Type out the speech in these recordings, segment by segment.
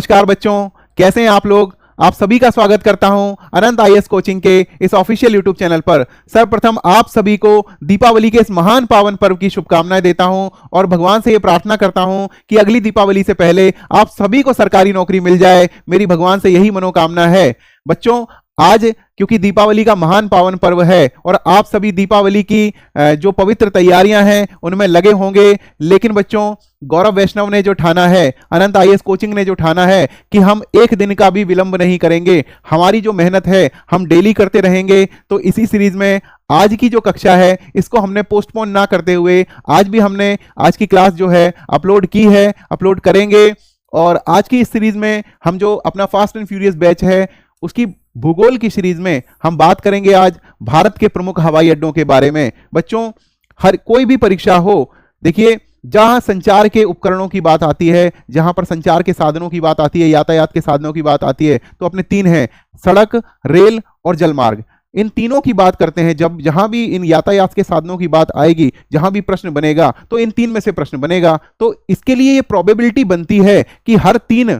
नमस्कार बच्चों, कैसे हैं आप लोग। आप सभी का स्वागत करता हूं अनंत आईएएस कोचिंग के इस ऑफिशियल यूट्यूब चैनल पर। सर्वप्रथम आप सभी को दीपावली के इस महान पावन पर्व की शुभकामनाएं देता हूं और भगवान से ये प्रार्थना करता हूं कि अगली दीपावली से पहले आप सभी को सरकारी नौकरी मिल जाए। मेरी भगवान से यही मनोकामना है। बच्चों, आज क्योंकि दीपावली का महान पावन पर्व है और आप सभी दीपावली की जो पवित्र तैयारियां हैं उनमें लगे होंगे, लेकिन बच्चों गौरव वैष्णव ने जो ठाना है, अनंत आईएएस कोचिंग ने जो ठाना है कि हम एक दिन का भी विलंब नहीं करेंगे। हमारी जो मेहनत है हम डेली करते रहेंगे। तो इसी सीरीज में आज की जो कक्षा है इसको हमने पोस्टपोन ना करते हुए आज भी हमने आज की क्लास जो है अपलोड की है, अपलोड करेंगे। और आज की इस सीरीज में हम जो अपना फास्ट एंड फ्यूरियस बैच है उसकी भूगोल की सीरीज में हम बात करेंगे आज भारत के प्रमुख हवाई अड्डों के बारे में। बच्चों, हर कोई भी परीक्षा हो, देखिए जहां संचार के उपकरणों की बात आती है, जहां पर संचार के साधनों की बात आती है, यातायात के साधनों की बात आती है, तो अपने तीन हैं, सड़क, रेल और जलमार्ग। इन तीनों की बात करते हैं। जब जहां भी इन यातायात के साधनों की बात आएगी, जहां भी प्रश्न बनेगा तो इन तीन में से प्रश्न बनेगा। तो इसके लिए ये प्रोबेबिलिटी बनती है कि हर तीन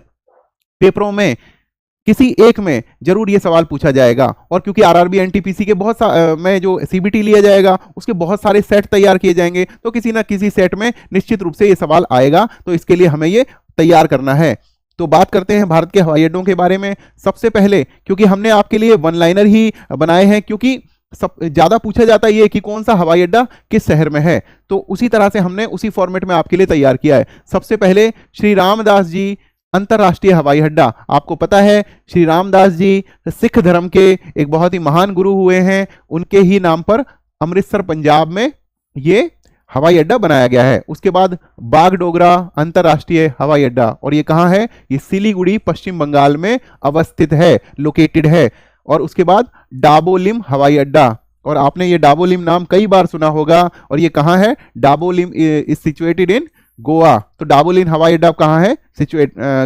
पेपरों में किसी एक में जरूर ये सवाल पूछा जाएगा। और क्योंकि आरआरबी एनटीपीसी के बहुत में जो सीबीटी लिया जाएगा उसके बहुत सारे सेट तैयार किए जाएंगे, तो किसी ना किसी सेट में निश्चित रूप से ये सवाल आएगा। तो इसके लिए हमें ये तैयार करना है। तो बात करते हैं भारत के हवाई अड्डों के बारे में। सबसे पहले, क्योंकि हमने आपके लिए वन लाइनर ही बनाए हैं, क्योंकि सब ज्यादा पूछा जाता है ये कि कौन सा हवाई अड्डा किस शहर में है, तो उसी तरह से हमने उसी फॉर्मेट में आपके लिए तैयार किया है। सबसे पहले श्री रामदास जी अंतरराष्ट्रीय हवाई अड्डा। आपको पता है श्री रामदास जी सिख धर्म के एक बहुत ही महान गुरु हुए हैं। उनके ही नाम पर अमृतसर पंजाब में ये हवाई अड्डा बनाया गया है। उसके बाद बागडोगरा अंतरराष्ट्रीय हवाई अड्डा, और ये कहाँ है? ये सिलीगुड़ी पश्चिम बंगाल में अवस्थित है, लोकेटेड है। और उसके बाद डाबोलिम हवाई अड्डा, और आपने ये डाबोलिम नाम कई बार सुना होगा। और ये कहाँ है? Dabolim is situated in Goa. तो डाबोलिम हवाई अड्डा कहाँ है?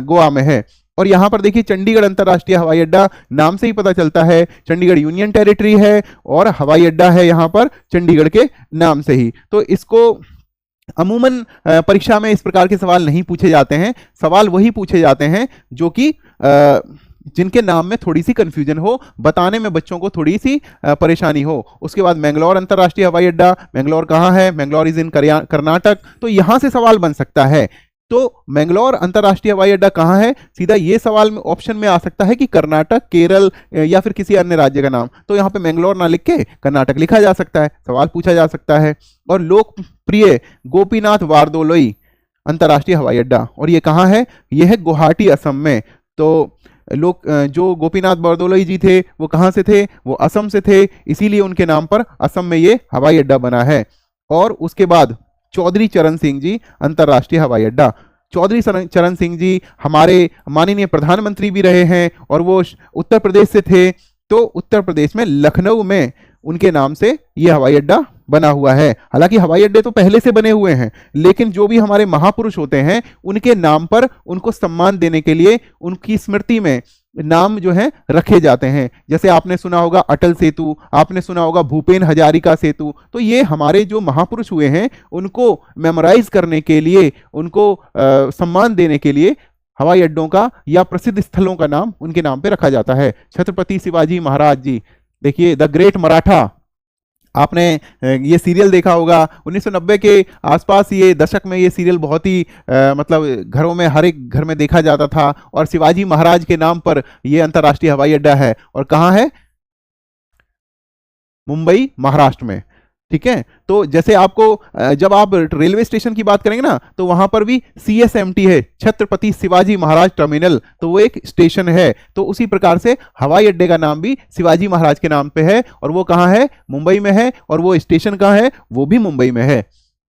गोवा में है। और यहां पर देखिए चंडीगढ़ अंतरराष्ट्रीय हवाई अड्डा, नाम से ही पता चलता है चंडीगढ़ यूनियन टेरिटरी है और हवाई अड्डा है यहां पर चंडीगढ़ के नाम से ही। तो इसको अमूमन परीक्षा में इस प्रकार के सवाल नहीं पूछे जाते हैं। सवाल वही पूछे जाते हैं जो कि जिनके नाम में थोड़ी सी कंफ्यूजन हो, बताने में बच्चों को थोड़ी सी परेशानी हो। उसके बाद मैंगलोर अंतरराष्ट्रीय हवाई अड्डा, मैंगलोर कहाँ है? Mangalore is in Karnataka. तो यहां से सवाल बन सकता है। तो मैंगलोर अंतरराष्ट्रीय हवाई अड्डा कहाँ है? सीधा ये सवाल में ऑप्शन में आ सकता है कि कर्नाटक, केरल या फिर किसी अन्य राज्य का नाम। तो यहाँ पे मैंगलोर ना लिख के कर्नाटक लिखा जा सकता है, सवाल पूछा जा सकता है। और लोकप्रिय गोपीनाथ बारदोलोई अंतरराष्ट्रीय हवाई अड्डा, और ये कहाँ है? ये है गुवाहाटी, असम में। तो लोग जो गोपीनाथ बारदोलोई जी थे वो कहाँ से थे? वो असम से थे, इसीलिए उनके नाम पर असम में ये हवाई अड्डा बना है। और उसके बाद चौधरी चरण सिंह जी अंतरराष्ट्रीय हवाई अड्डा। चौधरी चरण सिंह जी हमारे माननीय प्रधानमंत्री भी रहे हैं और वो उत्तर प्रदेश से थे। तो उत्तर प्रदेश में लखनऊ में उनके नाम से ये हवाई अड्डा बना हुआ है। हालांकि हवाई अड्डे तो पहले से बने हुए हैं, लेकिन जो भी हमारे महापुरुष होते हैं उनके नाम पर उनको सम्मान देने के लिए उनकी स्मृति में नाम जो है रखे जाते हैं। जैसे आपने सुना होगा अटल सेतु, आपने सुना होगा भूपेन हजारिका सेतु। तो ये हमारे जो महापुरुष हुए हैं उनको मेमोराइज करने के लिए, उनको सम्मान देने के लिए हवाई अड्डों का या प्रसिद्ध स्थलों का नाम उनके नाम पे रखा जाता है। छत्रपति शिवाजी महाराज जी, देखिए द ग्रेट मराठा, आपने ये सीरियल देखा होगा 1990 के आसपास, ये दशक में ये सीरियल बहुत ही मतलब घरों में, हर एक घर में देखा जाता था। और शिवाजी महाराज के नाम पर ये अंतरराष्ट्रीय हवाई अड्डा है। और कहाँ है? मुंबई, महाराष्ट्र में। ठीक है। तो जैसे आपको जब आप रेलवे स्टेशन की बात करेंगे ना, तो वहां पर भी CSMT है, छत्रपति शिवाजी महाराज टर्मिनल, तो वो एक स्टेशन है। तो उसी प्रकार से हवाई अड्डे का नाम भी शिवाजी महाराज के नाम पे है, और वो कहाँ है? मुंबई में है। और वो स्टेशन कहाँ है? वो भी मुंबई में है।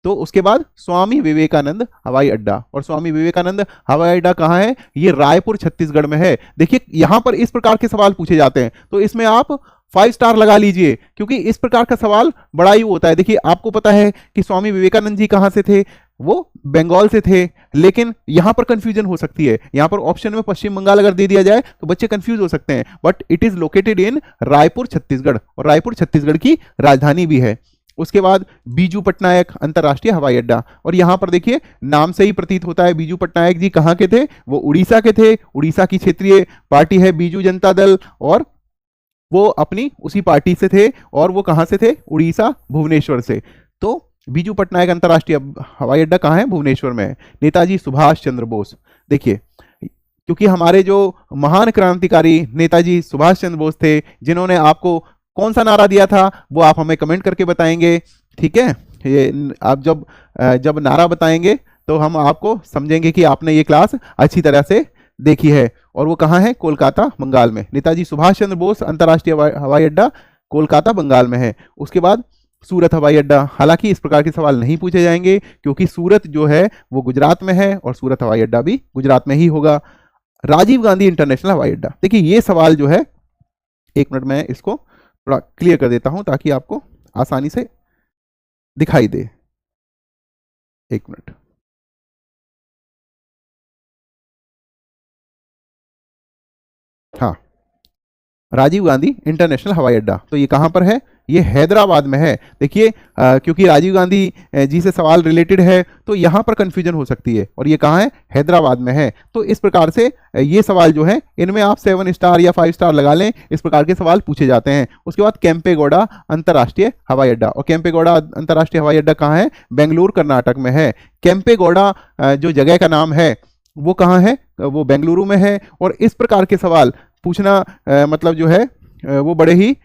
तो उसके बाद स्वामी विवेकानंद हवाई अड्डा, और स्वामी विवेकानंद हवाई अड्डा कहाँ है? ये रायपुर छत्तीसगढ़ में है। देखिए यहां पर इस प्रकार के सवाल पूछे जाते हैं, तो इसमें आप 5 स्टार लगा लीजिए, क्योंकि इस प्रकार का सवाल बड़ा ही होता है। देखिए आपको पता है कि स्वामी विवेकानंद जी कहां से थे? वो बंगाल से थे, लेकिन यहां पर कंफ्यूजन हो सकती है। यहां पर ऑप्शन में पश्चिम बंगाल अगर दे दिया जाए तो बच्चे कंफ्यूज हो सकते हैं, but it is located in Raipur Chhattisgarh, और रायपुर छत्तीसगढ़ की राजधानी भी है। उसके बाद बीजू पटनायक अंतर्राष्ट्रीय हवाई अड्डा, और यहां पर देखिए नाम से ही प्रतीत होता है बीजू पटनायक जी कहां के थे, वो उड़ीसा के थे। उड़ीसा की क्षेत्रीय पार्टी है बीजू जनता दल, और वो अपनी उसी पार्टी से थे, और वो कहां से थे, उड़ीसा भुवनेश्वर से। तो बीजू पटनायक अंतर्राष्ट्रीय हवाई अड्डा कहाँ है, भुवनेश्वर में है। नेताजी सुभाष चंद्र बोस, देखिए क्योंकि हमारे जो महान क्रांतिकारी नेताजी सुभाष चंद्र बोस थे, जिन्होंने आपको कौन सा नारा दिया था वो आप हमें कमेंट करके बताएंगे, ठीक है। ये आप जब नारा बताएंगे तो हम आपको समझेंगे कि आपने ये क्लास अच्छी तरह से देखी है। और वो कहाँ है, कोलकाता बंगाल में। नेताजी सुभाष चंद्र बोस अंतर्राष्ट्रीय हवाई अड्डा कोलकाता बंगाल में है। उसके बाद सूरत हवाई अड्डा, हालांकि इस प्रकार के सवाल नहीं पूछे जाएंगे क्योंकि सूरत जो है वो गुजरात में है और सूरत हवाई अड्डा भी गुजरात में ही होगा। राजीव गांधी इंटरनेशनल हवाई अड्डा, देखिए ये सवाल जो है, एक मिनट में इसको थोड़ा क्लियर कर देता हूं ताकि आपको आसानी से दिखाई दे। एक मिनट, हाँ, राजीव गांधी इंटरनेशनल हवाई अड्डा, तो ये कहां पर है, ये हैदराबाद में है। देखिए क्योंकि राजीव गांधी जी से सवाल रिलेटेड है तो यहां पर कंफ्यूजन हो सकती है, और ये कहां है, हैदराबाद में है। तो इस प्रकार से ये सवाल जो है इनमें आप 7 स्टार या 5 स्टार लगा लें, इस प्रकार के सवाल पूछे जाते हैं। उसके बाद केम्पेगौड़ा अंतर्राष्ट्रीय हवाई अड्डा, और केम्पेगौड़ा अंतर्राष्ट्रीय हवाई अड्डा कहाँ है, बेंगलुरु कर्नाटक में है। केम्पेगौड़ा जो जगह का नाम है वो कहाँ है, वो बेंगलुरु में है। और इस प्रकार के सवाल पूछना मतलब जो है वो बड़े ही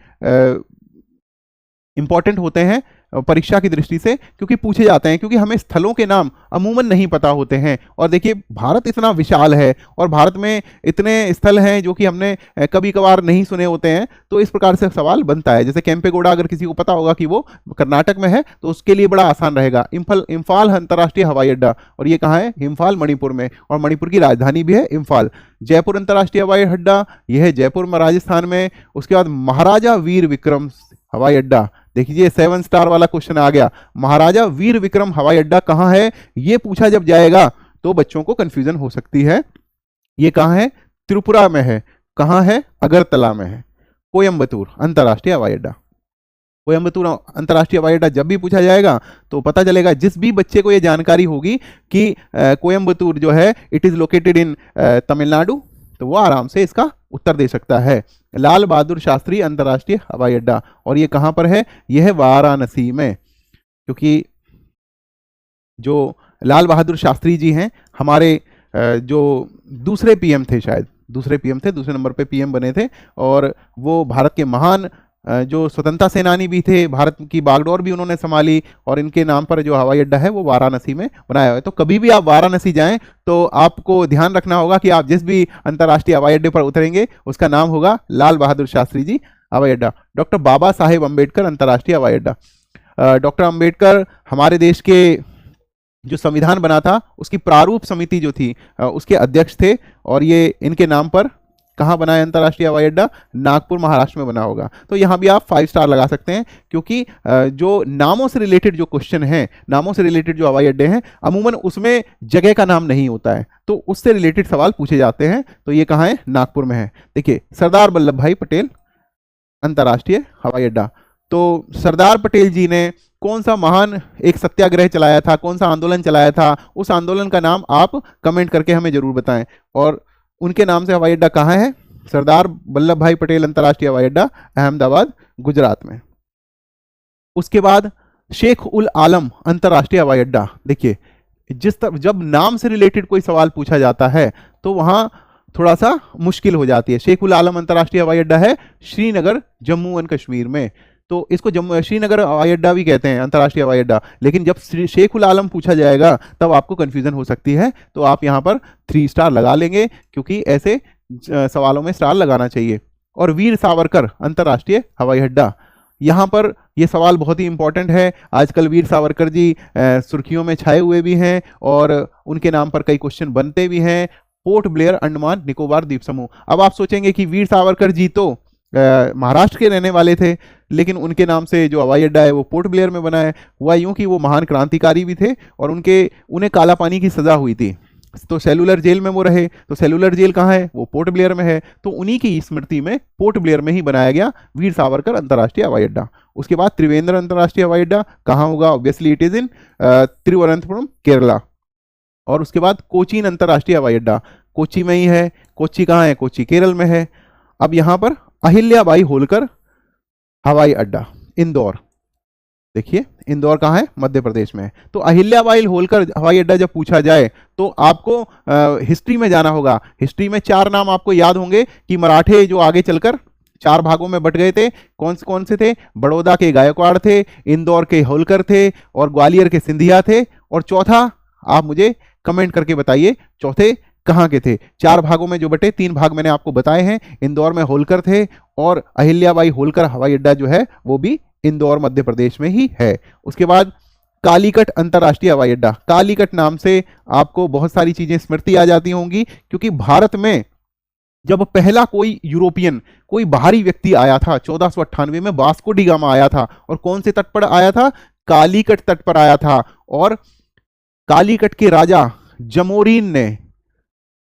इंपॉर्टेंट होते हैं परीक्षा की दृष्टि से, क्योंकि पूछे जाते हैं, क्योंकि हमें स्थलों के नाम अमूमन नहीं पता होते हैं। और देखिए भारत इतना विशाल है और भारत में इतने स्थल हैं जो कि हमने कभी कभार नहीं सुने होते हैं, तो इस प्रकार से सवाल बनता है। जैसे केम्पेगौड़ा अगर किसी को पता होगा कि वो कर्नाटक में है तो उसके लिए बड़ा आसान रहेगा। इम्फाल अंतर्राष्ट्रीय हवाई अड्डा, और ये कहाँ है, इम्फाल मणिपुर में, और मणिपुर की राजधानी भी है इम्फाल। जयपुर अंतर्राष्ट्रीय हवाई अड्डा, यह है जयपुर में राजस्थान में। उसके बाद महाराजा वीर विक्रम हवाई अड्डा, देखिए 7 स्टार वाला क्वेश्चन आ गया। महाराजा वीर विक्रम हवाई अड्डा कहाँ है, ये पूछा जब जाएगा तो बच्चों को कंफ्यूजन हो सकती है। ये कहाँ है, त्रिपुरा में है। कहाँ है, अगरतला में है। कोयम्बतूर अंतर्राष्ट्रीय हवाई अड्डा, कोयम्बतूर अंतर्राष्ट्रीय हवाई अड्डा जब भी पूछा जाएगा तो पता चलेगा, जिस भी बच्चे को ये जानकारी होगी कि कोयम्बतूर जो है it is located in Tamil Nadu, तो वो आराम से इसका उत्तर दे सकता है। लाल बहादुर शास्त्री अंतर्राष्ट्रीय हवाई अड्डा, और ये कहां पर है, यह है वाराणसी में, क्योंकि जो लाल बहादुर शास्त्री जी हैं हमारे जो दूसरे पीएम थे, शायद दूसरे पीएम थे, दूसरे नंबर पे पीएम बने थे, और वो भारत के महान जो स्वतंत्रता सेनानी भी थे, भारत की बागडोर भी उन्होंने संभाली, और इनके नाम पर जो हवाई अड्डा है वो वाराणसी में बनाया हुआ है। तो कभी भी आप वाराणसी जाएं तो आपको ध्यान रखना होगा कि आप जिस भी अंतर्राष्ट्रीय हवाई अड्डे पर उतरेंगे उसका नाम होगा लाल बहादुर शास्त्री जी हवाई अड्डा। डॉक्टर बाबा साहेब अम्बेडकर अंतर्राष्ट्रीय हवाई अड्डा, डॉक्टर अम्बेडकर हमारे देश के जो संविधान बना था उसकी प्रारूप समिति जो थी उसके अध्यक्ष थे, और ये इनके नाम पर कहाँ बना है अंतर्राष्ट्रीय हवाई अड्डा, नागपुर महाराष्ट्र में बना होगा। तो यहाँ भी आप 5 स्टार लगा सकते हैं, क्योंकि जो नामों से रिलेटेड जो क्वेश्चन हैं, नामों से रिलेटेड जो हवाई अड्डे हैं अमूमन उसमें जगह का नाम नहीं होता है, तो उससे रिलेटेड सवाल पूछे जाते हैं। तो ये कहाँ है, नागपुर में है। देखिए सरदार वल्लभ भाई पटेल अंतर्राष्ट्रीय हवाई अड्डा, तो सरदार पटेल जी ने कौन सा महान एक सत्याग्रह चलाया था, कौन सा आंदोलन चलाया था, उस आंदोलन का नाम आप कमेंट करके हमें जरूर बताएं। और उनके नाम से हवाई अड्डा कहाँ है, सरदार वल्लभ भाई पटेल अंतर्राष्ट्रीय हवाई अड्डा अहमदाबाद गुजरात में। उसके बाद शेख उल आलम अंतर्राष्ट्रीय हवाई अड्डा, देखिए जब नाम से रिलेटेड कोई सवाल पूछा जाता है तो वहां थोड़ा सा मुश्किल हो जाती है। शेख उल आलम अंतर्राष्ट्रीय हवाई अड्डा है श्रीनगर जम्मू एंड कश्मीर में, तो इसको श्रीनगर हवाई अड्डा भी कहते हैं, अंतर्राष्ट्रीय हवाई अड्डा। लेकिन जब शेख उल आलम पूछा जाएगा तब आपको कंफ्यूजन हो सकती है, तो आप यहाँ पर 3 स्टार लगा लेंगे, क्योंकि ऐसे सवालों में स्टार लगाना चाहिए। और वीर सावरकर अंतर्राष्ट्रीय हवाई अड्डा, यहाँ पर यह सवाल बहुत ही इंपॉर्टेंट है। आजकल वीर सावरकर जी सुर्खियों में छाए हुए भी हैं और उनके नाम पर कई क्वेश्चन बनते भी हैं। पोर्ट ब्लेयर अंडमान निकोबार द्वीप समूह, अब आप सोचेंगे कि वीर सावरकर जी तो महाराष्ट्र के रहने वाले थे, लेकिन उनके नाम से जो हवाई अड्डा है वो पोर्ट ब्लेयर में बना है। हुआ यूं कि वो महान क्रांतिकारी भी थे और उन्हें काला पानी की सजा हुई थी, तो सेलुलर जेल में वो रहे, तो सेलुलर जेल कहाँ है, वो पोर्ट ब्लेयर में है, तो उन्हीं की स्मृति में पोर्ट ब्लेयर में ही बनाया गया वीर सावरकर अंतर्राष्ट्रीय हवाई अड्डा। उसके बाद त्रिवेंद्र अंतर्राष्ट्रीय हवाई अड्डा कहाँ होगा, obviously it is in Thiruvananthapuram Kerala. और उसके बाद कोचीन अंतर्राष्ट्रीय हवाई अड्डा कोच्चि में ही है। कोच्चि कहाँ है, कोच्चि केरल में है। अब यहाँ पर अहिल्याबाई होलकर हवाई अड्डा इंदौर, देखिए इंदौर कहाँ है, मध्य प्रदेश में है। तो अहिल्याबाई होलकर हवाई अड्डा जब पूछा जाए तो आपको हिस्ट्री में जाना होगा। हिस्ट्री में 4 नाम आपको याद होंगे कि मराठे जो आगे चलकर 4 भागों में बट गए थे, कौन से थे, बड़ौदा के गायकवाड़ थे, इंदौर के होलकर थे और ग्वालियर के सिंधिया थे। और चौथा आप मुझे कमेंट करके बताइए चौथे कहाँ के थे। 4 भागों में जो बटे 3 भाग मैंने आपको बताए हैं, इंदौर में होलकर थे और अहिल्याबाई होलकर हवाई अड्डा जो है वो भी इंदौर मध्य प्रदेश में ही है। उसके बाद कालीकट अंतर्राष्ट्रीय हवाई अड्डा, कालीकट नाम से आपको बहुत सारी चीजें स्मृति आ जाती होंगी, क्योंकि भारत में जब पहला कोई यूरोपियन, कोई बाहरी व्यक्ति आया था 1498 में, वास्को डी गामा आया था। और कौन से तट पर आया था, कालीकट तट पर आया था। और कालीकट के राजा जमोरीन ने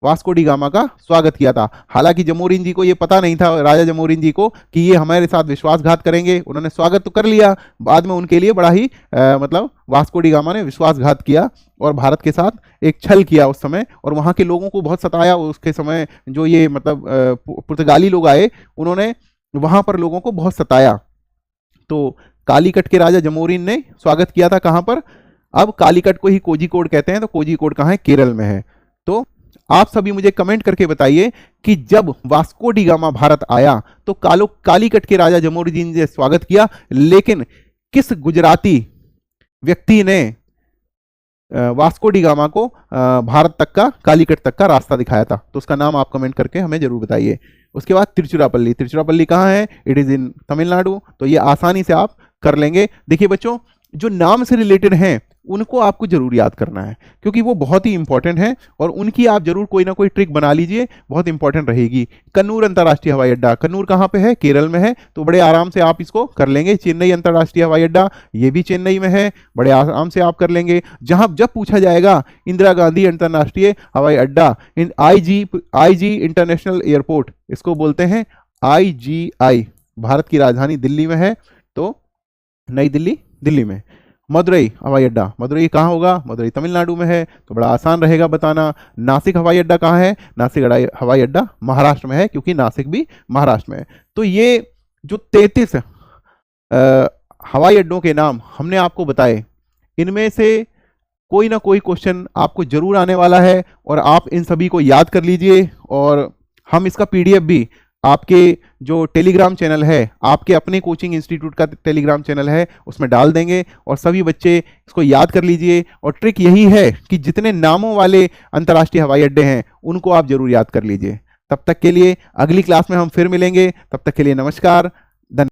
वास्को डी गामा का स्वागत किया था। हालांकि जमोरीन जी को यह पता नहीं था, राजा जमोरीन जी को, कि ये हमारे साथ विश्वासघात करेंगे। उन्होंने स्वागत तो कर लिया, बाद में उनके लिए बड़ा ही मतलब वास्को डी गामा ने विश्वासघात किया और भारत के साथ एक छल किया उस समय, और वहाँ के लोगों को बहुत सताया। उसके समय जो ये मतलब पुर्तगाली लोग आए, उन्होंने वहाँ पर लोगों को बहुत सताया। तो कालीकट के राजा जमोरीन ने स्वागत किया था कहाँ पर, अब कालीकट को ही कोझिकोड कहते हैं, तो कोझिकोड कहाँ है, केरल में है। तो आप सभी मुझे कमेंट करके बताइए कि जब वास्को डी गामा भारत आया तो कालीकट के राजा जमोरीन ने स्वागत किया, लेकिन किस गुजराती व्यक्ति ने वास्को डी गामा को भारत तक का, कालीकट तक का रास्ता दिखाया था, तो उसका नाम आप कमेंट करके हमें जरूर बताइए। उसके बाद तिरुचिरापल्ली, तिरुचिरापल्ली कहाँ है, इट इज इन तमिलनाडु, तो ये आसानी से आप कर लेंगे। देखिए बच्चों, जो नाम से रिलेटेड हैं उनको आपको जरूर याद करना है, क्योंकि वो बहुत ही इंपॉर्टेंट है और उनकी आप जरूर कोई ना कोई ट्रिक बना लीजिए, बहुत इंपॉर्टेंट रहेगी। कन्नूर अंतर्राष्ट्रीय हवाई अड्डा, कन्नूर कहाँ पे है, केरल में है, तो बड़े आराम से आप इसको कर लेंगे। चेन्नई अंतर्राष्ट्रीय हवाई अड्डा, ये भी चेन्नई में है, बड़े आराम से आप कर लेंगे। जहां जब पूछा जाएगा इंदिरा गांधी अंतर्राष्ट्रीय हवाई अड्डा, आईजी इंटरनेशनल एयरपोर्ट, इसको बोलते हैं IGI, भारत की राजधानी दिल्ली में है, तो नई दिल्ली, दिल्ली में। मदुरई हवाई अड्डा, मदुरई कहाँ होगा, मदुरई तमिलनाडु में है, तो बड़ा आसान रहेगा बताना। नासिक हवाई अड्डा कहाँ है, नासिक हवाई अड्डा महाराष्ट्र में है, क्योंकि नासिक भी महाराष्ट्र में है। तो ये जो 33 हवाई अड्डों के नाम हमने आपको बताए, इनमें से कोई ना कोई क्वेश्चन आपको जरूर आने वाला है, और आप इन सभी को याद कर लीजिए। और हम इसका PDF भी आपके जो टेलीग्राम चैनल है, आपके अपने कोचिंग इंस्टीट्यूट का टेलीग्राम चैनल है, उसमें डाल देंगे, और सभी बच्चे इसको याद कर लीजिए। और ट्रिक यही है कि जितने नामों वाले अंतर्राष्ट्रीय हवाई अड्डे हैं उनको आप जरूर याद कर लीजिए। तब तक के लिए अगली क्लास में हम फिर मिलेंगे, तब तक के लिए नमस्कार।